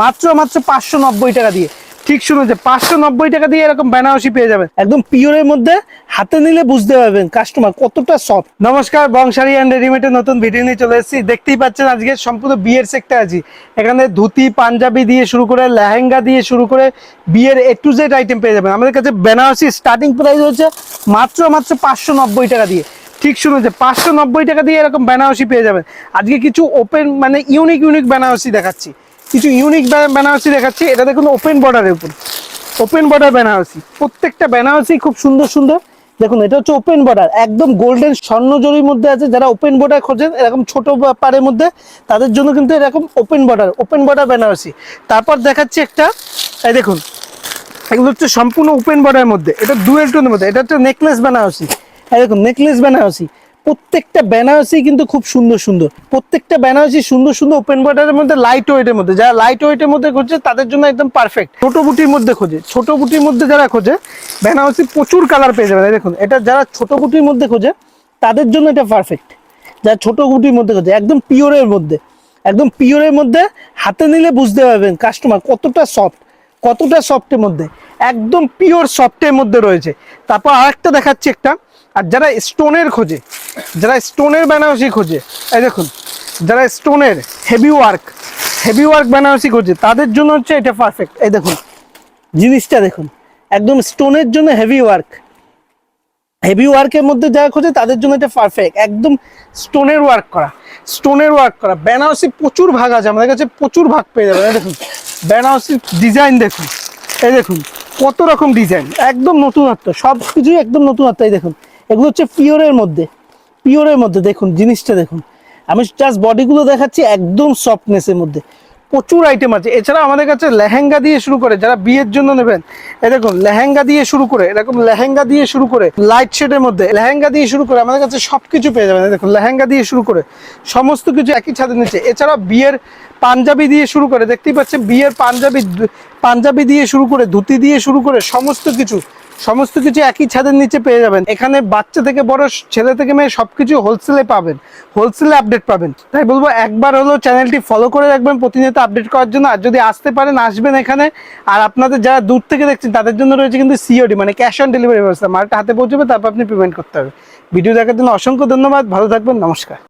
মাত্র মাত্র 590 টাকা দিয়ে। ঠিক শুনেছে, 590 টাকা দিয়ে এরকম বেনারসি পেয়ে যাবেন একদম পিওরের মধ্যে। হাতে নিলে বুঝতে পারবেন কাস্টমার কতটা সফট। নমস্কার, বংশারী অ্যান্ড রেডিমেডের নতুন ভিডিও নিয়ে চলে এসেছি। দেখতেই পাচ্ছেন আজকে সম্পূর্ণ বিয়ের সেক্টর আছি। এখানে ধুতি পাঞ্জাবি দিয়ে শুরু করে লেহেঙ্গা দিয়ে শুরু করে বিয়ের A to Z আইটেম পেয়ে যাবেন আমাদের কাছে। বেনারসি স্টার্টিং প্রাইস হচ্ছে মাত্র মাত্র 590 টাকা দিয়ে। ঠিক শুনেছে, 590 টাকা দিয়ে এরকম বেনারসি পেয়ে যাবেন। আজকে কিছু ওপেন মানে ইউনিক বেনারসি দেখাচ্ছি, কিছু ইউনিক বেনারসি দেখাচ্ছি। এটা দেখুন ওপেন বর্ডারের উপর, ওপেন বর্ডার বেনারসি। প্রত্যেকটা বেনারসি খুব সুন্দর সুন্দর। দেখুন এটা হচ্ছে ওপেন বর্ডার, একদম গোল্ডেন স্বর্ণজরির মধ্যে আছে। যারা ওপেন বর্ডার খোঁজেন এরকম ছোট পাড়ের মধ্যে, তাদের জন্য কিন্তু এরকম ওপেন বর্ডার বেনারসি। তারপর দেখাচ্ছি একটা, এই দেখুন এগুলো হচ্ছে সম্পূর্ণ ওপেন বর্ডারের মধ্যে। এটা ডুয়েল টোনের মধ্যে, এটা হচ্ছে নেকলেস বেনারসি। এই দেখুন নেকলেস বেনারসি। প্রত্যেকটা বেনারসি কিন্তু খুব সুন্দর সুন্দর, প্রত্যেকটা বেনারসি সুন্দর সুন্দর ওপেন বর্ডারের মধ্যে, লাইট ওয়েটের মধ্যে। যারা লাইট ওয়েটের মধ্যে খোঁজে তাদের জন্য একদম পারফেক্ট। ছোট বুটির মধ্যে খোঁজে, ছোট বুটির মধ্যে যারা খোঁজে বেনারসি প্রচুর কালার পেয়ে যাবেন। দেখুন এটা যারা ছোট বুটির মধ্যে খোঁজে তাদের জন্য এটা পারফেক্ট। যারা ছোট বুটির মধ্যে খোঁজে একদম পিওরের মধ্যে, একদম পিওরের মধ্যে হাতে নিলে বুঝতে পারবেন কাস্টমার কতটা সফট, কতটা সফটের মধ্যে, একদম পিওর সফটের মধ্যে রয়েছে। তারপর আরেকটা দেখাচ্ছি একটা। আর যারা স্টোনের খোঁজে, যারা স্টোনের বেনারসি খোঁজে, এই দেখুন যারা স্টোনের হেভি ওয়ার্ক বেনারসি খোঁজে তাদের জন্য হচ্ছে এটা পারফেক্ট। এই দেখুন জিনিসটা দেখুন, একদম স্টোনের জন্য হেভি ওয়ার্কের মধ্যে যারা খোঁজে তাদের জন্য এটা পারফেক্ট। একদম স্টোনের ওয়ার্ক করা বেনারসি প্রচুর ভাগ আছে আমাদের কাছে, প্রচুর ভাগ পেয়ে যাবেন। দেখুন বেনারসির ডিজাইন দেখুন, এই দেখুন কত রকম ডিজাইন, একদম নতুনত্ব, সব কিছুই একদম নতুনত্ব। এই দেখুন এগুলো হচ্ছে পিওরের মধ্যে। দেখুন জিনিসটা দেখুন, আমি জাস্ট বডিগুলো দেখাচ্ছি, একদম সফটনেসের মধ্যে। প্রচুর আইটেম আছে। এছাড়া আমাদের কাছে লেহেঙ্গা দিয়ে শুরু করে, যারা বিয়ের জন্য নেবেন, এই দেখুন লেহেঙ্গা দিয়ে শুরু করে, এরকম লেহেঙ্গা দিয়ে শুরু করে লাইট শেডের মধ্যে লেহেঙ্গা দিয়ে শুরু করে আমাদের কাছে সবকিছু পেয়ে যাবেন। দেখুন লেহেঙ্গা দিয়ে শুরু করে সমস্ত কিছু একই ছাদের নিচে। এছাড়া বিয়ের পাঞ্জাবি দিয়ে শুরু করে, দেখতেই পাচ্ছেন বিয়ের পাঞ্জাবি দিয়ে শুরু করে ধুতি দিয়ে শুরু করে সমস্ত কিছু একই ছাদের নিচে পেয়ে যাবেন। এখানে বাচ্চা থেকে বড়, ছেলে থেকে মেয়ে সবকিছু হোলসেলে পাবেন, হোলসেলে আপডেট পাবেন। তাই বলবো একবার হলো চ্যানেলটি ফলো করে রাখবেন প্রতিনিয়ত আপডেট করার জন্য। আর যদি আসতে পারেন আসবেন এখানে। আর আপনাদের যারা দূর থেকে দেখছেন তাদের জন্য রয়েছে কিন্তু সিওডি মানে ক্যাশ অন ডেলিভারি ব্যবস্থা। মালটা হাতে পৌঁছবে, তারপর আপনি পেমেন্ট করতে হবে। ভিডিও দেখার জন্য অসংখ্য ধন্যবাদ, ভালো থাকবেন, নমস্কার।